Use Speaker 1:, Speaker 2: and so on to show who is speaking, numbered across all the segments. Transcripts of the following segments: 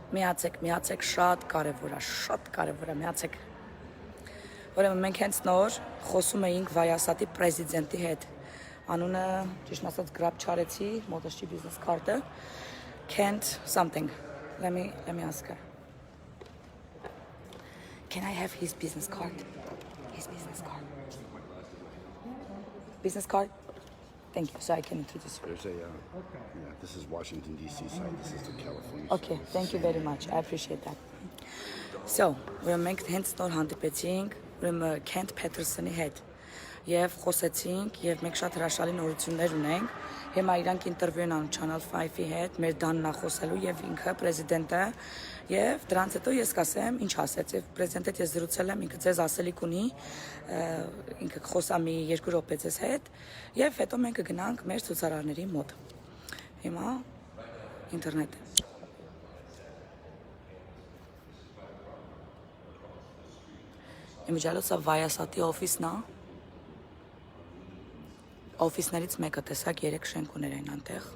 Speaker 1: Միացեք, շատ կարևոր է, միացեք։ Ուրեմն մենք հենց նոր խոսում էինք Վայասատի պրեզիդենտի հետ։ Անունը, ճիշտ ասած, գրապ չարեցի, մոտս չի բիզնես քարտը։ Kent something. Let me ask her. Can I have his business card? His business card. Business card? Thank you, so I can introduce you.
Speaker 2: There's this is Washington, D.C. side. This is the California
Speaker 1: Okay,
Speaker 2: side.
Speaker 1: thank you very much. I appreciate that. So, ուրեմն մենք հենց նոր հանդիպեցինք, ուրեմն Kent Peterson-ի հետ եւ խոսեցինք եւ մենք շատ հրաշալի նորություններ ունենք։ Հիմա իրանք ինտերվյու են անում Channel 5-ի հետ, մեր Դանն է խոսելու եւ ինքը պրեզիդենտը եւ դրանից հետո ես կասեմ ինչ ասեց եւ պրեզիդենտը ես զրուցել եմ, ինքը ձեզ ասելիք ունի, ինքը խոսա մի 2 րոպե ձեզ հետ եւ հետո մենք կգնանք մեր ցուցարարների մոտ։ Հիմա ինտերնետ Իմիջիալոսը Վայասատի օֆիսն է։ Օֆիսներից մեկը տեսակ 3 շենք ուներ այն անտեղ։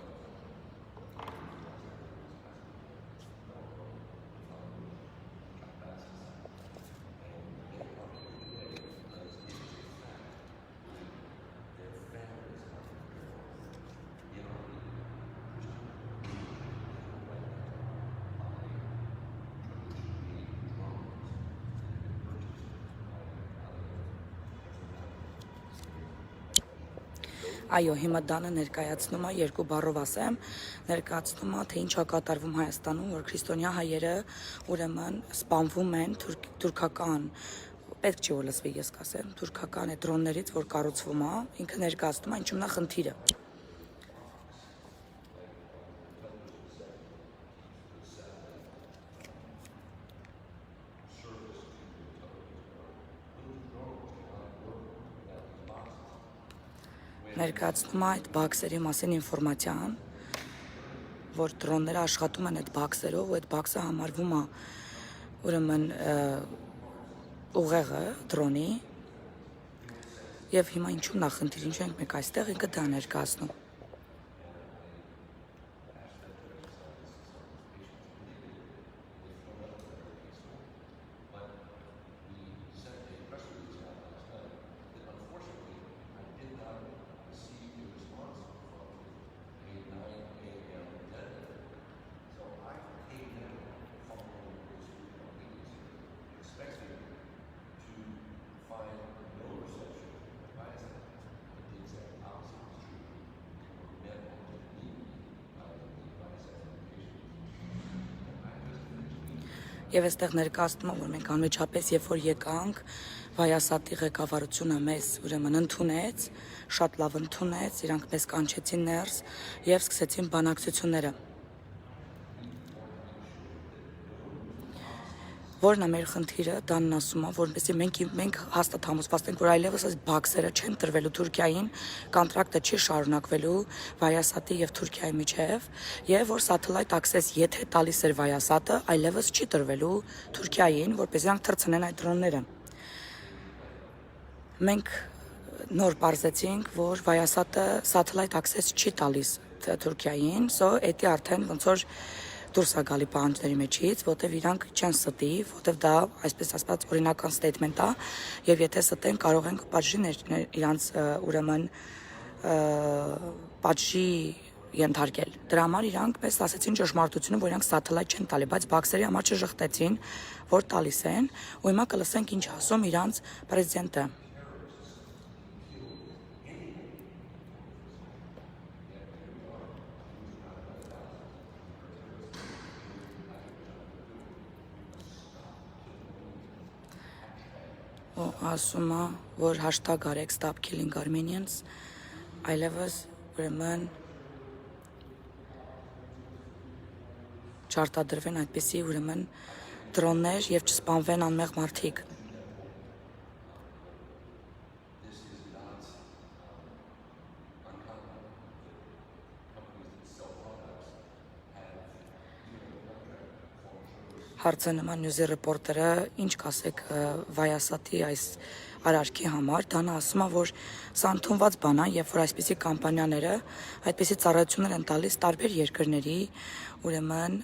Speaker 1: Այո, հիմա Դանը ներկայացնում է, 2 բառով ասեմ, ներկայացնում է, թե ինչ է կատարվում Հայաստանում, որ քրիստոնյա հայերը ուրեմն սպանվում են թուրքական, պետք չի որ լսվի ես կասեմ, թուրքական է դրոններից, որ կառուցվում է, ինքը ներկայացնում է, ինչու՞մն է խնդիրը։ Ներկայացնում է այդ բաքսերի մասին ինֆորմացիան, որ դրոնները աշխատում են այդ բաքսերով ու այդ բաքսը համարվում է ուրեմն ուղեղը դրոնի եւ հիմա ինչու՞մն է խնդիր, ինչու ենք մենք այստեղ ինքը դա ներկայացնում։ Եվ այստեղ ներկայացնում եմ, որ մենք անմիջապես, երբ որ եկանք, Վայասատի ղեկավարությունը մեզ ուրեմն ընդունեց, շատ լավ ընդունեց, իրանք մեզ կանչեցին ներս եւ սկսեցին բանակցությունները։ Որն է մեր խնդիրը, Դանն ասում է, որովհետեւ մենք հաստատ համոզված ենք, որ այլևս այս բաքսերը չեն տրվելու Թուրքիային, կոնտրակտը չի շարունակվելու Վայասատի եւ Թուրքիայի միջեւ, եւ որ satellite access եթե տալիս էր Վայասատը, այլևս չի տրվելու Թուրքիային, որպեսզի նրանք թռցնեն այդ դրոնները։ Մենք նոր բարձեցինք, որ Վայասատը satellite access չի տալիս Թուրքիային, so էդի արդեն ոնց որ դուրս է գալի պահանջների մեջից, որտեվ իրանք չեն ստի, որտեվ դա այսպես ասած օրինական statement է, եւ եթե ստեն կարող ենք պատժի իրանց ուրեմն պատժի ենթարկել։ Դրա համար իրանք մեզ ասեցին ճշմարտությունը, որ իրանք satellite չեն տալի, բայց բաքսերի համար չժխտեցին, որ տալիս են, ու հիմա կլսենք ինչ ասում իրանց պրեզիդենտը։ Ասում է, որ hashtag արեք stop killing Armenians, այլևս ուրեմն չարտադրվեն այդպիսի ուրեմն դրոններ եւ չսպանվեն անմեղ մարդիկ։ Հարցը նման նյուզի ռեպորտերը ինչ կասեք Վայասատի այս արարքի համար, դանը ասում է, որ սա ընդունված բան է, երբ որ այսպիսի կամպանիաները այդպիսի ծառայություններ են տալիս տարբեր երկրների, ուրեմն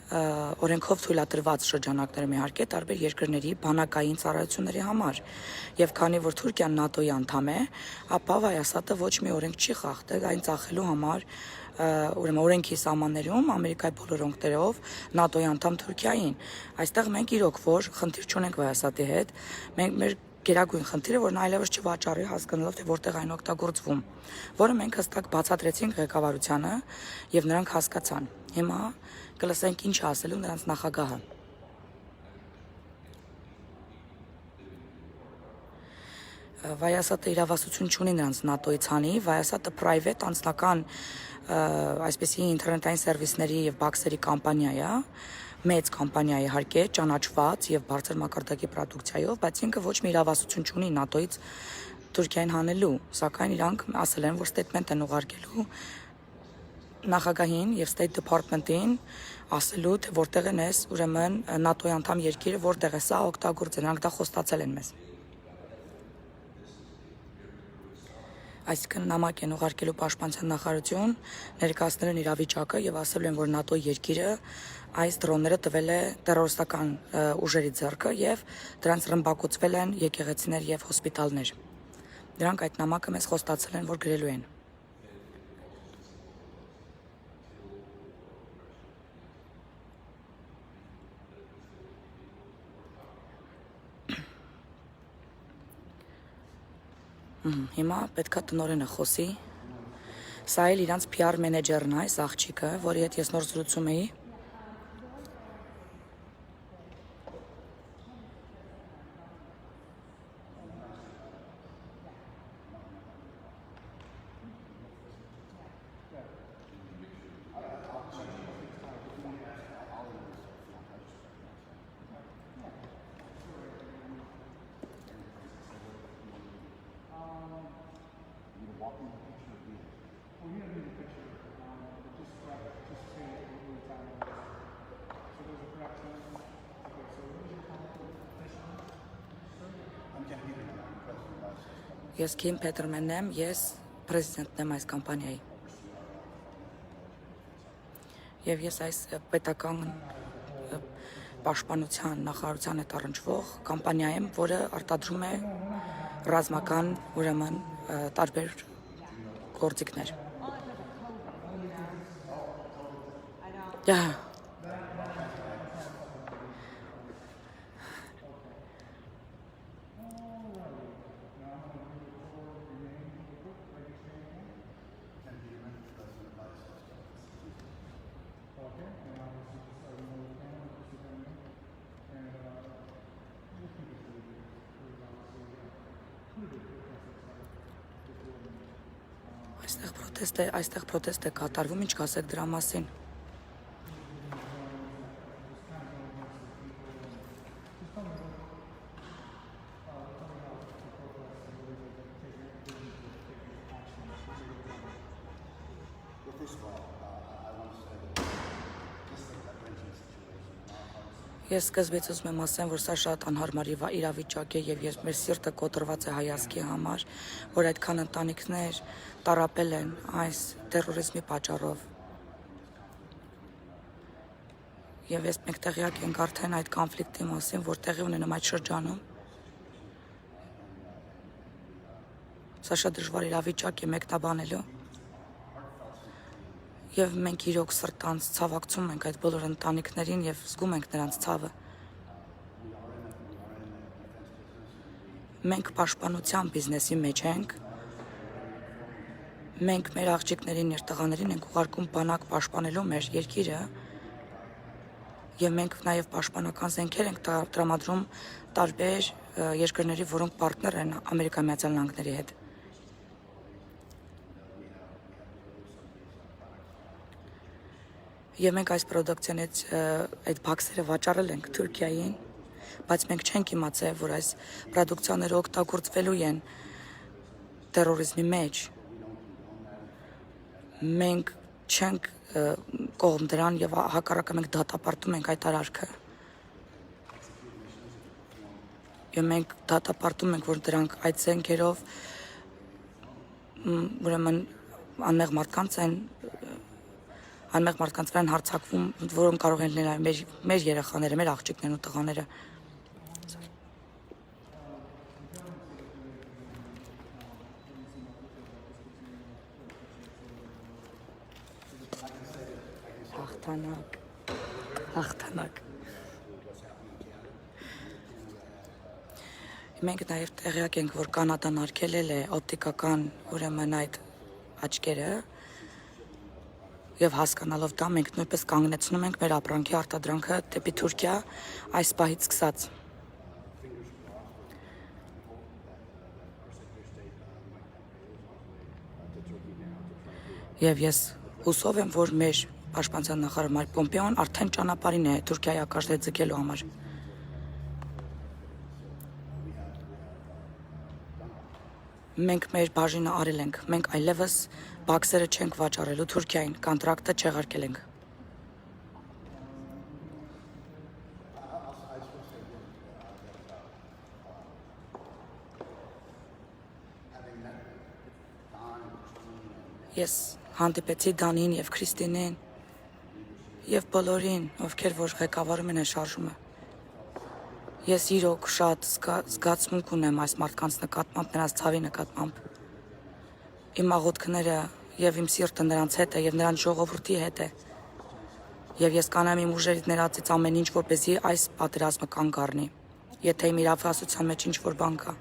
Speaker 1: օրենքով թույլատրված շրջանակներում իհարկե տարբեր երկրների բանակային ծառայությունների համար։ Եվ քանի որ Թուրքիան ՆԱՏՕ-ի անդամ է, ապա Վայասատը ոչ մի օրենք չի խախտել այն ծախելու համար ուրեմն օրենքի սահմաններում Ամերիկայի բոլոր օնկներով ՆԱՏՕ-ի անդամ Թուրքիային։ Այստեղ մենք իրոք որ խնդիր չունենք Վայասատի հետ, մենք մեր գերագույն խնդիրը, որ նա այլևս չվաճառի հասկանալով, թե որտեղ այն օգտագործվում, որը մենք հստակ բացատրեցինք ղեկավարությանը եւ նրանք հասկացան։ Հիմա կլսենք ինչ ասելու նրանց նախագահը։ Վայասատը իրավասություն չունի նրանց ՆԱՏՕ-ի ցանի, Վայասատը private անձնական այսպիսի ինտերնետային սերվիսների եւ բաքսերի կամպանիա է, մեծ կամպանիա իհարկե, ճանաչված եւ բարձր մակարդակի պրոդուկցիայով, բայց ինքը ոչ մի իրավասություն չունի ՆԱՏՕ-ից Թուրքիային հանելու, սակայն իրանք ասել են, որ ստեյթմենտ են ուղարկելու նախագահին եւ State Department-ին ասելու, թե որտեղ են էս, ուրեմն ՆԱՏՕ-ի անդամ երկիրը, որտեղ է սա օգտագործել, նրանք դա խոստացել են մեզ։ Այսինքն նամակ են ուղարկելու պաշտպանության նախարարություն, ներկայացնել են իրավիճակը եւ ասել են, որ ՆԱՏՕ երկիրը այս դրոնները տվել է տերորիստական ուժերի ձեռքը եւ դրանց ռմբակոծվել են եկեղեցիներ եւ հոսպիտալներ։ Դրանք այդ նամակը մեզ խոստացել են, որ գրելու են։ Հիմա պետքա տնօրենը խոսի։ Սա էլ իրանց PR մենեջերն է, այս աղջիկը, որի հետ ես նոր զրուցում էի։ Ես Քիմ Փետրմենն եմ, ես պրեզիդենտն եմ այս կամպանիայի։ Եվ ես այս պետական պաշտպանության նախարարության հետ առնչվող կամպանիա եմ, որը արտադրում է ռազմական, ուրեմն տարբեր գործիքներ։ Այստեղ պրոտեստ է կատարվում, ինչ կասեք դրա մասին։ Ես սկզբից ուզում եմ ասեմ, որ սա շատ անհարմար իրավիճակ է եւ մեր սիրտը կոտրված է հայացքի համար, որ այդքան ընտանիքներ տառապել են այս տերորիզմի պատճառով։ Եվ ես մենք տեղյակ ենք արդեն այդ կոնֆլիկտի մասին, որ տեղի ունենում այդ շրջանում։ Սա շատ դժվար իրավիճակ է մեկնաբանելու։ Եվ մենք իրոք սրտանց ցավակցում ենք այդ բոլոր ընտանիքներին եւ զգում ենք նրանց ցավը։ Մենք պաշտպանության բիզնեսի մեջ ենք։ Մենք մեր աղջիկներին եւ տղաներին ենք ուղարկում բանակ պաշտպանելու մեր երկիրը։ Եվ մենք նաեւ պաշտպանական զենքեր ենք տրամադրում տարբեր երկրների, որոնք պարտներ են Ամերիկայի Միացյալ Նահանգների հետ։ Եվ մենք այս պրոդուկցիանից այդ բաքսերը վաճառել ենք Թուրքիային, բայց մենք չենք իմացել, որ այս պրոդուկցիաները օգտագործվելու են տերորիզմի մեջ։ Մենք չենք կողմ դրան եւ հակառակը մենք դատապարտում ենք այդ արարքը։ Եվ մենք դատապարտում ենք, որ դրանք այդ զենքերով ուրեմն անմեղ մարդկանց վրա են հարձակվում, որոնք կարող են լինել մեր երեխաները, մեր աղջիկներն ու տղաները։ Հաղթանակ։ Մենք նաև տեղյակ ենք, որ Կանադան արգելել է օպտիկական ուրեմն այդ աչքերը եւ հասկանալով դա մենք նույնպես կանգնեցնում ենք մեր ապրանքի արտադրանքը դեպի Թուրքիա այս պահից սկսած։ Եվ ես հուսով եմ, որ մեր պաշտպանության նախարար Մարկ Պոմպեոն արդեն ճանապարհին է Թուրքիայի ակաշտը ձգելու համար։ Մենք մեր բաժինը արել ենք, մենք այլևս բաքսերը չենք վաճառելու Թուրքիային, կոնտրակտը չեղարկել ենք։ Ես հանդիպեցի Դանին եւ Քրիստինին եւ բոլորին, ովքեր որ ղեկավարում են շարժումը։ Ես իրոք շատ զգացմունք ունեմ այս մարդկանց նկատմամբ, նրանց ցավի նկատմամբ։ Իմ աղոթքները եւ իմ սիրտը նրանց հետ է եւ նրանց ժողովրդի հետ է։ Եւ ես կանեմ իմ ուժերից ներածից ամեն ինչ, որպեսզի այս պատերազմը կանգ առնի։ Եթե իմ իրավասության մեջ ինչ որ բան կա։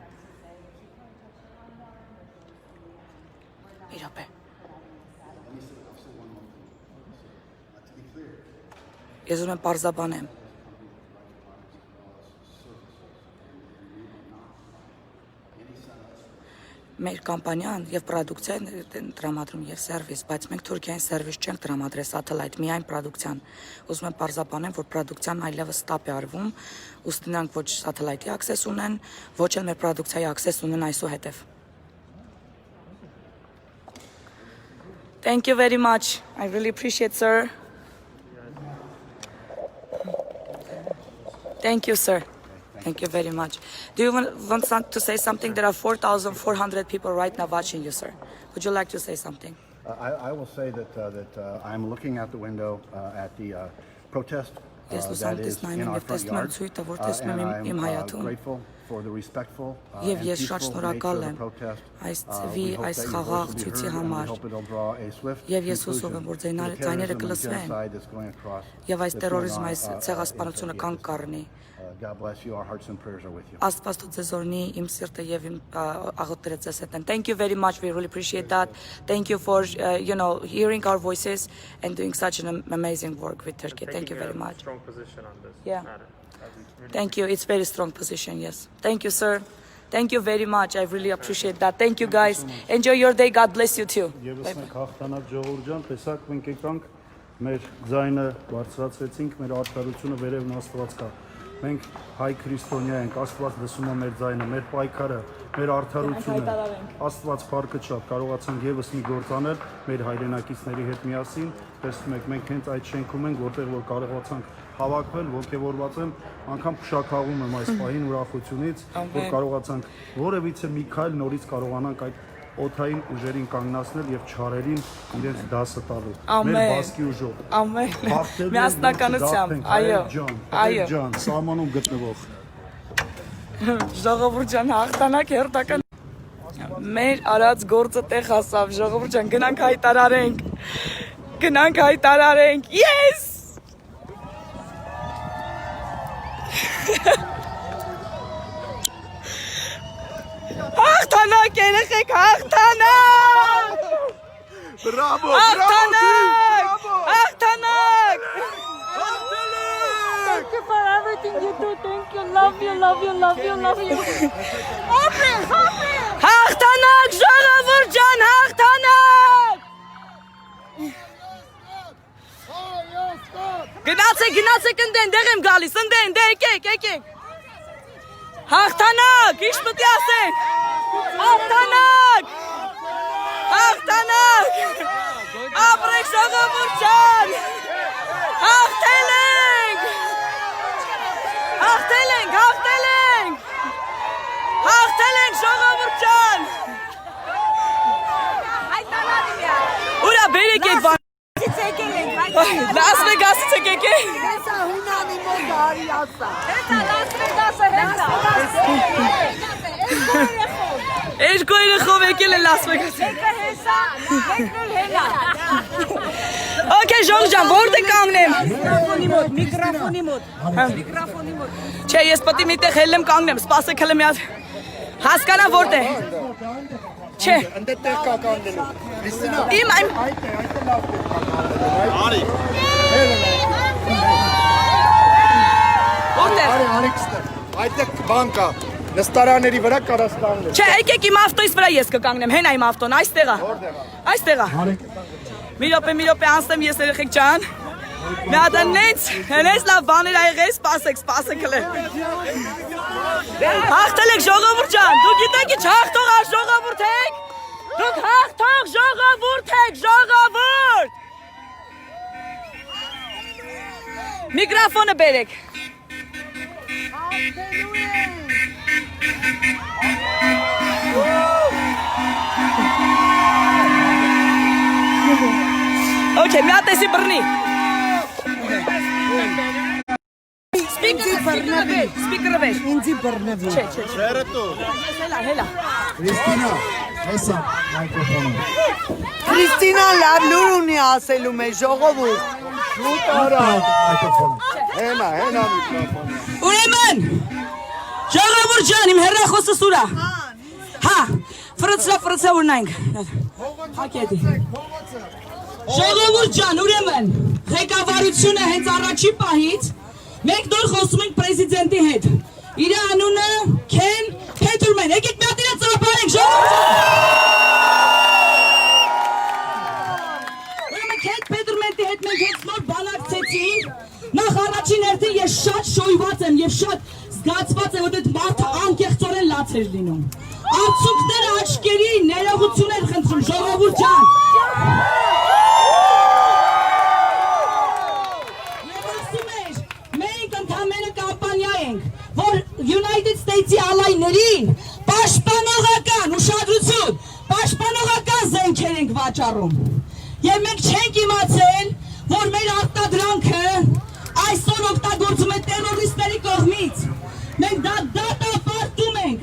Speaker 1: Մի րոպե։ Ես ուզում եմ պարզաբանեմ։ Մեր կամպանիան եւ պրոդուկցիան տրամադրում եւ սերվիս, բայց մենք Թուրքիային սերվիս չենք տրամադրել սատելայթ, միայն պրոդուկցիան։ Ուզում եմ պարզաբանեմ, որ պրոդուկցիան այլևս ստապ է արվում, ուստի նրանք ոչ սատելայթի ակսես ունեն, ոչ էլ մեր պրոդուկցիայի ակսես ունեն այսուհետև։ Thank you very much. I really appreciate, sir. Thank you, sir. Thank you very much. Do you want to say something? There are 4,400 people right now watching you, sir. Would you like to say something?
Speaker 2: I will say that I'm looking out the window at the protest that is in our front yard, and I'm grateful for the respectful and peaceful nature of the protest. We hope that your voice will be heard, and we hope it'll draw a swift conclusion to the terrorism and genocide that's going across the two United States. God bless you. Our hearts and prayers are with you.
Speaker 1: Աստված թող ձեզ օրհնի, իմ սիրտը եւ իմ աղոթքները ձեզ հետ են. Thank you very much. We really appreciate that. Thank you for hearing our voices and doing such an amazing work with Turkey. Thank you very much.
Speaker 3: Strong position on this
Speaker 1: matter. Thank you. It's very strong position. Yes. Thank you, sir. Thank you very much. I really appreciate that. Thank you, guys. Enjoy your day. God bless you too.
Speaker 4: Եվս մեկ հաղթանակ ժողովուրդ ջան, տեսակ մենք եկանք մեր ձայնը բարձրացրեցինք, մեր արդարությունը վերևն Աստված կա։ Մենք հայ քրիստոնյա ենք, Աստված լսում է մեր ձայնը, մեր պայքարը, մեր արդարությունը։ Աստված փառքը չափ կարողացանք եւս մի գործ անել մեր հայրենակիցների հետ միասին։ Տեսնում եք, մենք հենց այդ շենքում ենք, որտեղ որ կարողացանք հավաքվել, ողջևորված եմ, անգամ փշակաղում եմ այս պահին ուրախությունից, որ կարողացանք որևիցե մի քայլ նորից կարողանանք այդ օթային ուժերին կանգնացնել եւ չարերին իրենց դասը տալու։ Մեր բասկի ուժով։
Speaker 1: Ամեն։ Միասնականությամբ, այո։ Այո։
Speaker 4: Ջան, սահմանում գտնվող։
Speaker 1: Ժողովուրդ ջան, հաղթանակ հերթական։ Մեր արած գործը տեղ հասավ, ժողովուրդ ջան, գնանք հայտարարենք։ Գնանք հայտարարենք։ Yes! Հաղթանակ երեխեք, հաղթանակ!
Speaker 2: Bravo!
Speaker 1: Հաղթանակ! Հաղթանակ!
Speaker 5: Thank you for everything you do. Thank you. Love you, love you, love you, love you. Open, open!
Speaker 1: Հաղթանակ, ժողովուրդ ջան, հաղթանակ! Գնացեք ընդեն, դեղ եմ գալիս, ընդեն, դե եկեք։ Հաղթանակ, ինչ պետք է ասենք։ Հաղթանակ։ Հաղթանակ։ Ապրեք ժողովուրդ ջան։ Հաղթել ենք։ Հաղթել ենք։ ժողովուրդ ջան։ Ուրա բերեք այդ բան։ Լաս Վեգասից եկեք։
Speaker 3: Հեսա հունանի մոտ արի ասա։
Speaker 1: Երկու երեխով եկել է Լաս Վեգաս։ Okay, ժողովուրդ ջան, որտե կանգնեմ։
Speaker 3: Միկրոֆոնի մոտ։
Speaker 1: Չէ, ես պետք է միտեղ հելեմ կանգնեմ, սպասեք հələ մի հատ։ Հասկանա որտե։ Չէ։
Speaker 2: Այնտեղ կա կանգնելու։ Քրիստինա։
Speaker 1: Իմ
Speaker 2: Այդտեղ լավ Արի։
Speaker 1: որտե։
Speaker 2: Արիքստը։ Այդտեղ բան կա։ Նստարանների վրա կարաս կանգնել։
Speaker 1: Չէ, եկեք իմ ավտոյից վրա ես կկանգնեմ, հենա իմ ավտոն, այստեղ է։ Այստեղ է։ Մի րոպե անցնեմ ես երեխեք ջան։ Մի հատ հենց լավ բաներ ա եղել, սպասեք հələ։ Հաղթել եք ժողովուրդ ջան, դուք գիտեք ինչ հաղթող ժողովուրդ եք։ Դուք հաղթող ժողովուրդ եք, ժողովուրդ։ Միկրոֆոնը բերեք։ Okay, մի հատ էսի բռնի։ Սպիկերը բեր։
Speaker 3: Ինձի բռնվի։
Speaker 1: Չէ։ Ես հելա։
Speaker 2: Քրիստինա, հեսա մայկրոֆոնը։
Speaker 3: Քրիստինան լավ լուր ունի ասելու մեր ժողովուրդ։
Speaker 2: Շուտ արա մայկրոֆոնը։ Հենա միկրոֆոնը։
Speaker 1: Ուրեմն, ժողովուրդ ջան, իմ հեռախոսը սուրա։ Հա, ֆրծա ուրնայինք։ Հակետի։ Ժողովուրդ ջան, ուրեմն, ղեկավարությունը հենց առաջի պահից մենք դուր խոսում ենք պրեզիդենտի հետ։ Իր անունը Քեն Փեթուրմեն։ Եկեք մի հատ իրա ծրապարենք, ժողովուրդ ջան։ Ուրեմն Քեն Փեթուրմենի հետ մենք հենց նոր բանակցեցինք։ Նախ առաջին հերթին ես շատ շոյված եմ եւ շատ զգացված եմ, որ այդ մարդը անկեղծորեն լաց էր լինում։ Արցունքները աչքերի ներողություն են խնդրում, ժողովուրդ ջան։ Որ United States-ի ալայներին պաշտպանողական ուշադրություն, պաշտպանողական զենքեր ենք վաճառում։ Եվ մենք չենք իմացել, որ մեր արտադրանքը այսօր օգտագործում է տերորիստների կողմից։ Մենք դա դատապարտում ենք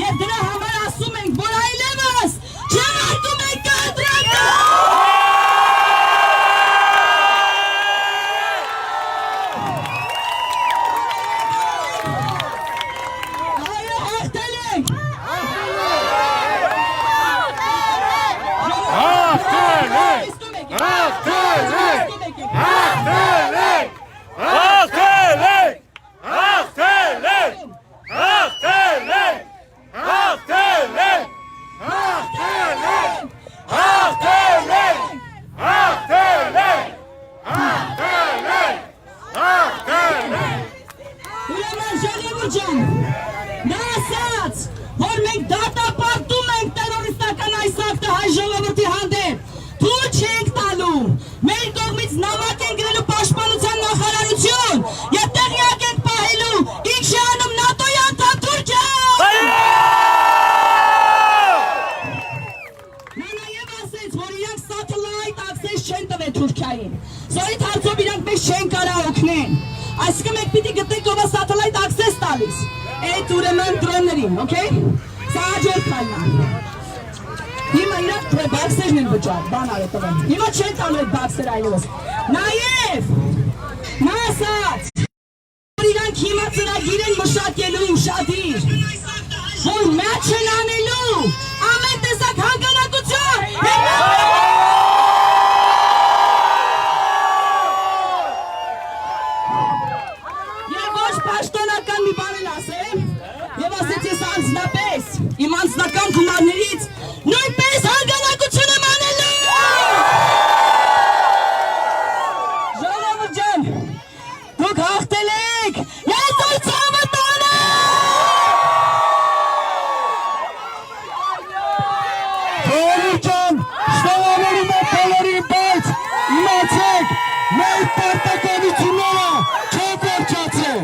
Speaker 1: եւ դրա համար ասում ենք, որ այլևս չհարկում ենք կադրակը։ Որ մենք դատապարտում ենք տերորիստական այս ակտը հայ ժողովրդի հանդեպ, թույլ չենք տալու, մեր կողմից նամակ են գրելու պաշտպանության նախարարություն եւ տեղյակ ենք պահելու, ինչ է անում ՆԱՏՕ-ի անդամ Թուրքիան։ Նա նաեւ ասեց, որ իրանք satellite access չեն տվել Թուրքիային, զորից հարցով իրանք մեզ չեն կարող օգնել, այսինքն մենք պիտի գտնենք ով է satellite access տալիս։ Այդ ուրեմն դրոններին, okay? Սա աջորդ քայլն է։ Հիմա իրանք բաքսերն են վճար, բան արել տվել։ Հիմա չեն տալու այդ բաքսերը այլևս։ Նաև նա ասաց, որ իրանք հիմա ծրագիր են մշակելու ուշադիր, որ մաչ են անելու ամեն տեսակ հանգանակություն։ Եվ ոչ պաշտոնական մի բան էլ ասեմ, եւ ասեց ես անձնապես իմ անձնական գումարներից նույնպես հանգանակություն եմ անելու։ Ժողովուրդ ջան, դուք հաղթել եք, ես դուք ցավը
Speaker 2: Ժողովուրդ ջան, շնորհավորում եմ բոլորին, բայց իմացեք, մեր պարտականությունները չեն վերջացել։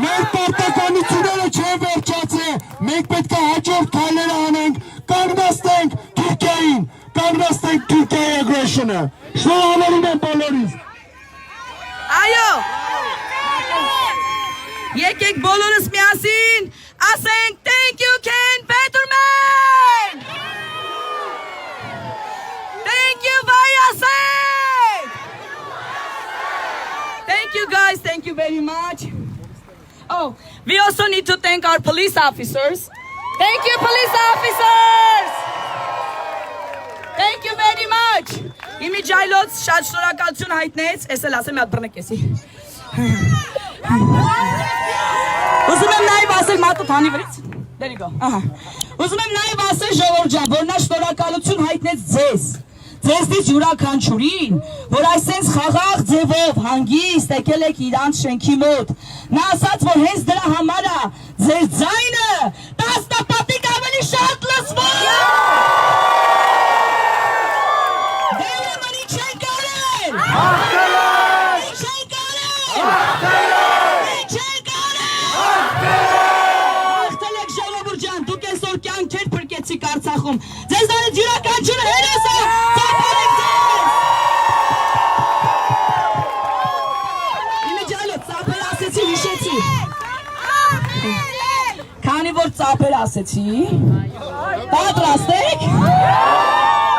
Speaker 2: Մեր պարտականությունները չեն վերջացել։
Speaker 6: մենք պետք է հաջորդ քայլերը անենք, կանգնեցնենք Թուրքիային, կանգնեցնենք Թուրքիայի aggression-ը։ Շնորհավորում եմ բոլորիս։
Speaker 1: Այո։ Եկեք բոլորս միասին ասենք thank you Ken Peterman. Thank you Vayasek. Thank you guys, thank you very much. Oh, we also need to thank our police officers. Thank you police officers. Thank you very much. Իմիջայլոց շատ շնորհակալություն հայտնեց, ես էլ ասեմ մի հատ բռնկեսի։ Ուզում եմ նաև ասել մատը թանի վրից։ There you go. Ուզում եմ նաև ասել ժողովուրդ ջան, որ նա շնորհակալություն հայտնեց ձեզ։ Ձեզնից յուրաքանչյուրին, որ այսպես խաղաղ ձևով հանգիստ եկել եք իրանց շենքի մոտ։ Նա ասաց, որ հենց դրա համար է ձեր ձայնը 10 տապատիկ ավելի շատ լսվում։ Դերումնի չեն կարել։ Չեն կարել։ Չեն կարել։ Ժողովուրդ ջան, դուք այսօր կյանքեր փրկեցիք Արցախում։ Ձեզանից յուրաքանչյուրը հերոս է։ Քանի որ ծափեր ասեցի, պատրաստ եք։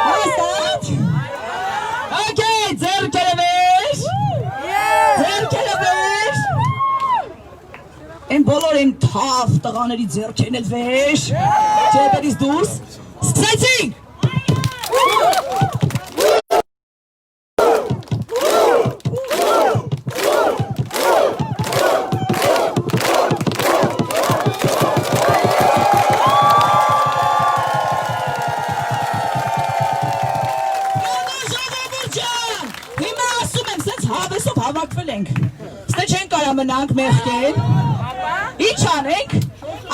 Speaker 1: Հաստատ։ Okay, ձեռքերը վեր։ Ձեռքերը վեր։ Են բոլոր են թավ տղաների ձեռքերն էլ վեր։ Ջեբերից դուրս։ Սկսեցինք։ Ստե չեն կարա մնանք մեղքեն, ինչ անենք,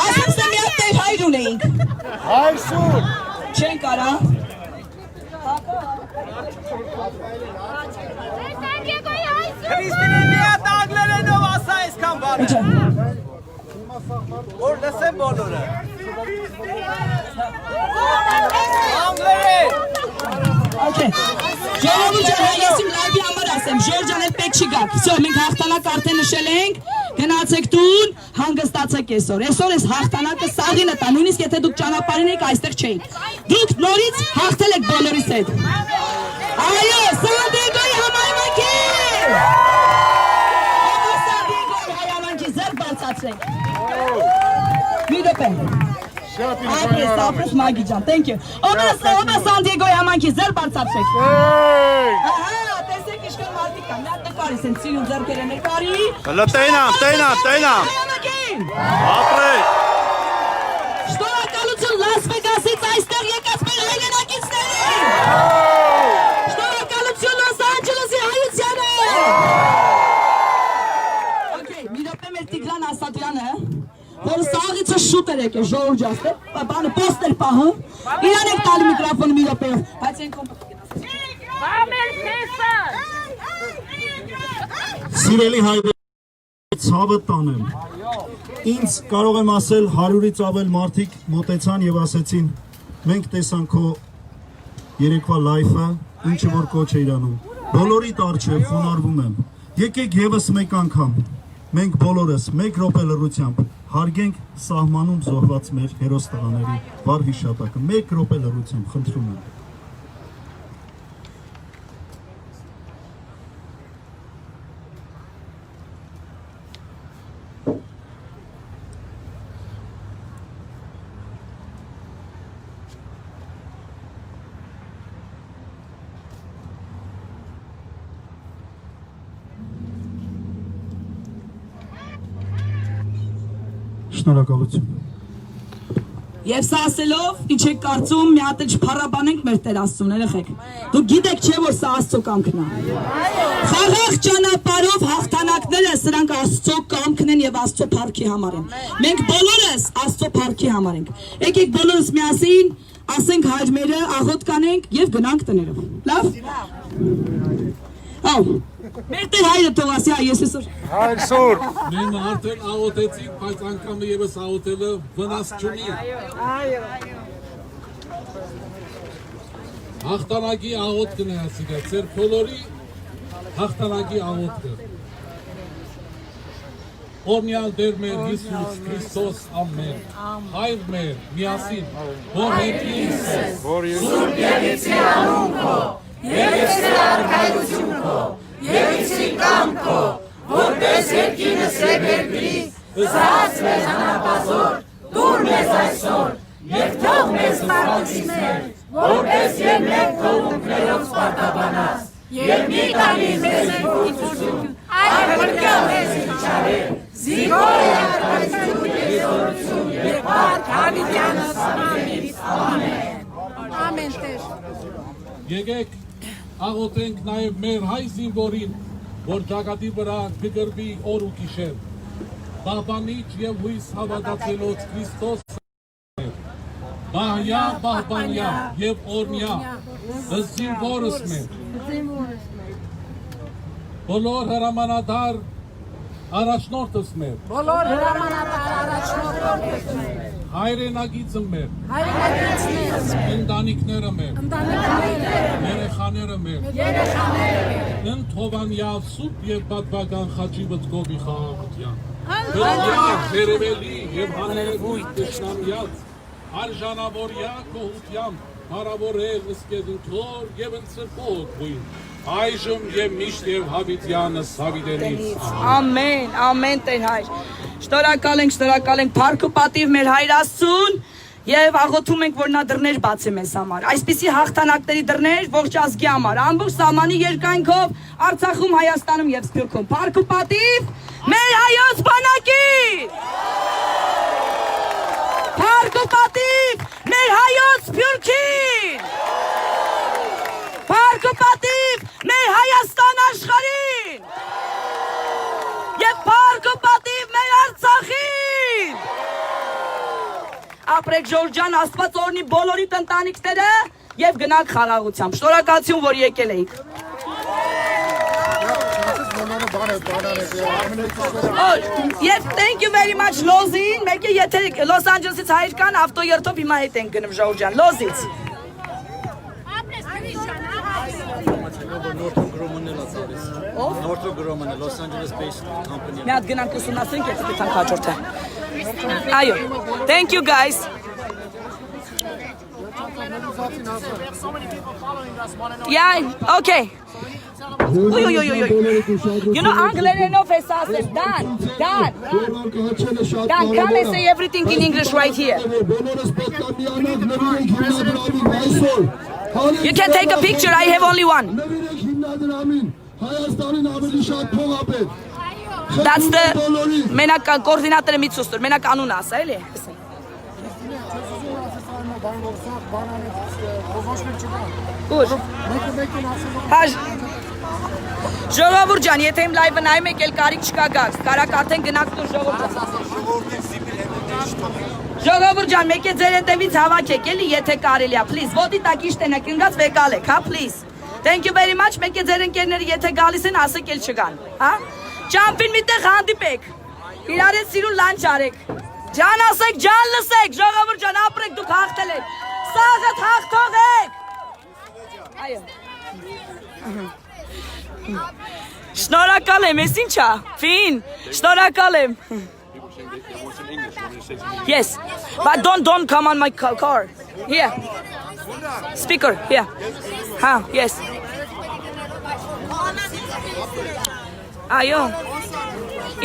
Speaker 1: ասեմ ստե մի հատ տեր հայր ունեինք,
Speaker 6: Այսուր
Speaker 1: չեն կարա,
Speaker 7: Քրիստինի մի հատ անգլերենով ասա այսքան բանը, որ լսեմ բոլորը, անգլերեն,
Speaker 1: ժողովուրդ ջան, ես իմ լայվի համար ասեմ, Ժորժան էլ պետք չի գաք, վсё, մենք հաղթանակ արդեն նշել ենք, գնացեք տուն, հանգստացեք այսօր, այսօր այս հաղթանակը սաղինը տա, նույնիսկ եթե դուք ճանապարհին եք, այստեղ չէիք, դուք նորից հաղթել եք բոլորիս հետ, այո, Սանդիեգոյի համայնքին, Սանդիեգոյի համայնքի ձեռք բարձրացրեք, մի դեպք, Ապրես Մագի ջան, thank you. Ո՞վ Սանդիեգոյի համայնքի ձեռք բարձրացրեք։ Ահա, տեսեք ինչքան մարդիկ կան։ Մի հատ նկարի, սենց սիրուն ձեռքերը նկարի։
Speaker 4: Հələ տենամ։ Ապրեք։
Speaker 1: Շնորհակալություն Լաս Վեգասից այստեղ եկած մեր հայրենակիցներին։ Շնորհակալություն Լոս Անջելեսի հայությանը։ Okay, մի րոպե մեր Տիգրան Ասատրյանը, որ սաղիցը շուտ էր եկել, ժողովուրդ ջան, բանը պոստեր պահում, իրան եք տալի միկրոֆոնը մի րոպեով, բայց են
Speaker 4: Սիրելի հայրեր, ցավը տանեմ։ Ինձ կարող եմ ասել 100-ից ավել մարդիկ մոտեցան եւ ասեցին. մենք տեսանք քո երեկվա լայֆը, ինչը որ կոչ է իրանում։ Բոլորիդ առջև խոնարհվում եմ։ Եկեք եւս մեկ անգամ մենք բոլորս մեկ րոպե լռությամբ հարգենք սահմանում զոհված մեր հերոս տղաների վառ հիշատակը։ Մեկ րոպե լռությամբ խնդրում եմ։ Շնորհակալություն։
Speaker 1: Եվ սա ասելով, ինչ եք կարծում, մի հատ էլ չփառաբանենք մեր Տեր Աստծուն, երեխեք։ Դուք գիտեք չէ, որ սա Աստծո կամքն է։ Խաղաղ ճանապարհով հաղթանակները սրանք Աստծո կամքն են եւ Աստծո փառքի համար են։ Մենք բոլորս Աստծո փառքի համար ենք։ Եկեք բոլորս միասին ասենք հայրմերը, աղոտ կանենք եւ գնանք տներով։ Լավ։ Ահա
Speaker 3: Մեր տեր հայրը թող ասի, ես այսօր։
Speaker 4: Հայր Սուրբ։
Speaker 8: Մենք արդեն աղոթեցինք, բայց անգամ եւս աղոթելը վնաս չունի։ Հաղթանակի աղոթքն է ասիկա, ձեր բոլորի հաղթանակի աղոթքը։ Օրնյալ Տեր մեր Հիսուս Քրիստոս ամեն։ Հայր մեր միասին, որ հետքիս ես,
Speaker 1: Սուրբ Եղեցի անուն քո, Եղեցի արքայություն քո, Եղեցի կամ քո, որպես երկինս և երկրի, զած մեզ հանապազոր, դուր մեզ այսօր, և թող մեզ խաղացիներ, որպես և մենք թողունքներով սպարտաբանած, և մի կանի մեզ ընկությունություն, այլ վրկյալ մեզ իչարել, զիգոր է արքայություն և զորություն, և պարք հավիտյանս ամենից, ամեն։
Speaker 5: Ամեն Տեր։
Speaker 8: Եկեք աղոթենք նաև մեր հայ զինվորին, որ ճակատի վրա կգրվի օր ու գիշեր։ Պահպանիչ և հույս հավատացելոց Քրիստոս Բահյա, պահպանյա և օրնյա, զինվորս մեր։ Բոլոր հրամանատար առաջնորդս մեր։
Speaker 5: Բոլոր հրամանատար առաջնորդներս մեր։
Speaker 8: Հայրենագիծը մեր։
Speaker 5: Հայրենագիծներս մեր։
Speaker 8: Ընտանիքները մեր։
Speaker 5: Ընտանիքները մեր։
Speaker 8: Երեխաները մեր։
Speaker 5: Երեխաները մեր։
Speaker 8: Ընթովանյավ սուրբ և պատվական խաչի վտկովի խաղաղության։ Հրյակ, հերևելի և հաներևույթ տշնամյաց, արժանավորյա կողությամբ, հարավորել ըսկեդունքոր և ընցրպոտ բույն, այժմ և միշտ և հավիտյանս հավիտենից։
Speaker 1: Ամեն, ամեն Տեր հայր։ Շնորհակալ ենք, փառք ու պատիվ մեր հայր Աստծուն եւ աղոթում ենք, որ նա դռներ բացի մեզ համար։ Այսպիսի հաղթանակների դռներ ողջ ազգի համար, ամբողջ սահմանի երկայնքով Արցախում, Հայաստանում եւ Սփյուռքում։ Փառք ու պատիվ մեր հայոց բանակին։ Փառք ու պատիվ մեր հայոց Սփյուռքին։ Փառք ու պատիվ մեր Հայաստան աշխարհին։ Եվ փառք ու պատիվ մեր Արցախին։ Ապրեք Ժորժան, Աստված օրհնի բոլորիդ ընտանիքները եւ գնանք խաղաղությամբ։ Շնորհակալություն, որ եկել եք։ Եվ thank you very much Լոզին, մեկը եթե Լոս Անջելեսից հայր կան, ավտոերթով հիմա հետ են գնում Ժորժան, Լոզից։
Speaker 7: Northrop Grumman, Los Angeles based company.
Speaker 1: Մի հատ գնանք ուսումնասիրենք, եթե կտանք հաջորդը։ Այո, thank you guys. Yeah, okay. Uy. You know, անգլերենով էս ասել, Dan, come and say everything in English right here. You can take a picture, I have only one. That's the մենակ կոորդինատորը միցուստր, մենակ անուն ասա, էլի։ Ուր։ Ժողովուրդ ջան, եթե իմ լայվը նայում եք, էլ կարիք չկա գաք, կարակ արդեն գնաք դուր ժողովուրդ ջան։ Ժողովուրդ ջան, մեկ է ձեր հետևից հավաքեք, էլի, եթե կարելի է, please, ոտի տակ իշտ ենք ընկած վեկալեք, հա, please։ Thank you very much, մեկ է ձեր ընկերները եթե գալիս են, ասեք էլ չգան, հա։ Ճամփին միտեղ հանդիպեք, իրար հետ սիրուն լանչ արեք, ջան ասեք, ջան լսեք, ժողովուրդ ջան, ապրեք, դուք հաղթել եք, սաղդ հաղթող եք։ Այո։ Շնորհակալ եմ, ես ինչ է, Ֆին, շնորհակալ եմ։ Yes, but don't come on my car. Here. Speaker, here. Ha, yes. Այո։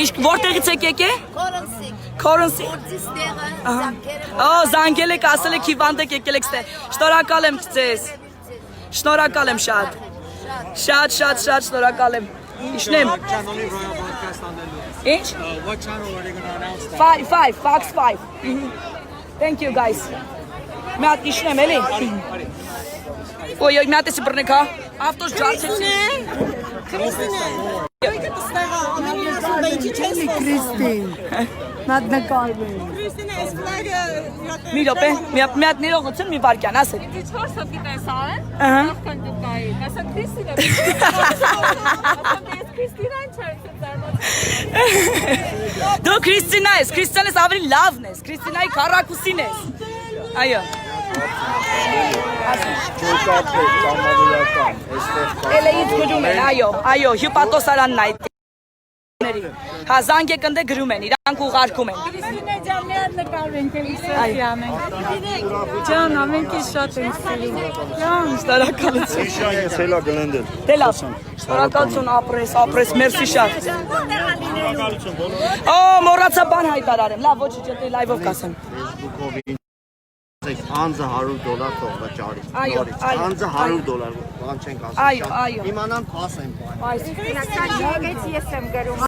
Speaker 1: Իսկ որտեղից եք եկե։ Քորոնսի։ Զանգել եք, ասել եք հիվանդ եք եկել եք ստե։ Շնորհակալ եմ ձեզ։ Շնորհակալ եմ շատ։ Շատ շնորհակալ եմ։ Իշնեմ։ Ինչ։
Speaker 7: What channel are they going to announce that?
Speaker 1: 5, Fox 5. Thank you guys. Մի հատ իշնեմ էլի։ Ոյ, մի հատ էսի բռնեք հա։ Ավտոս ջարդեցի։
Speaker 3: Քրիստին։ Մատնակալվի։
Speaker 5: Քրիստինա, այս ֆլագը
Speaker 1: Մի րոպե, մի հատ ներողություն, մի վարքյան, ասել։
Speaker 5: Դի 4 հոգի տեսա,
Speaker 1: Ահա։
Speaker 5: նախքան դու կայի։ Ասա Քրիստինա։ Ասա Քրիստինան չէ,
Speaker 1: Դու Քրիստինա ես, Քրիստիան ես ավելի լավն ես, Քրիստինայի քառակուսին ես։ Այո։ Էլեից գրում են, այո, հյուպատոսարանն այդ հա զանգ եկնդե գրում են, իրանք ուղարկում են։
Speaker 5: Քրիստինա ջան, մի հատ նկարվենք էլի սելֆի անենք։ Ջան, ամենք ես շատ ենք սիրում։ Ջան,
Speaker 1: Շնորհակալություն։
Speaker 4: Իշան ես հելա գլնդել։
Speaker 1: Դե լավ, շնորհակալություն, ապրես, մերսի շատ։ Օ, մոռացա բան հայտարարեմ, լավ, ոչինչ, դե լայվով կասեմ։
Speaker 9: Անձը $100 թող վճարի։
Speaker 1: Այո,
Speaker 9: Անձը $100 բան չենք ասում։
Speaker 1: Այո։
Speaker 9: Իմանամ փաս եմ։
Speaker 1: Այս
Speaker 5: Քրիստինա, եկեք ես եմ գրում։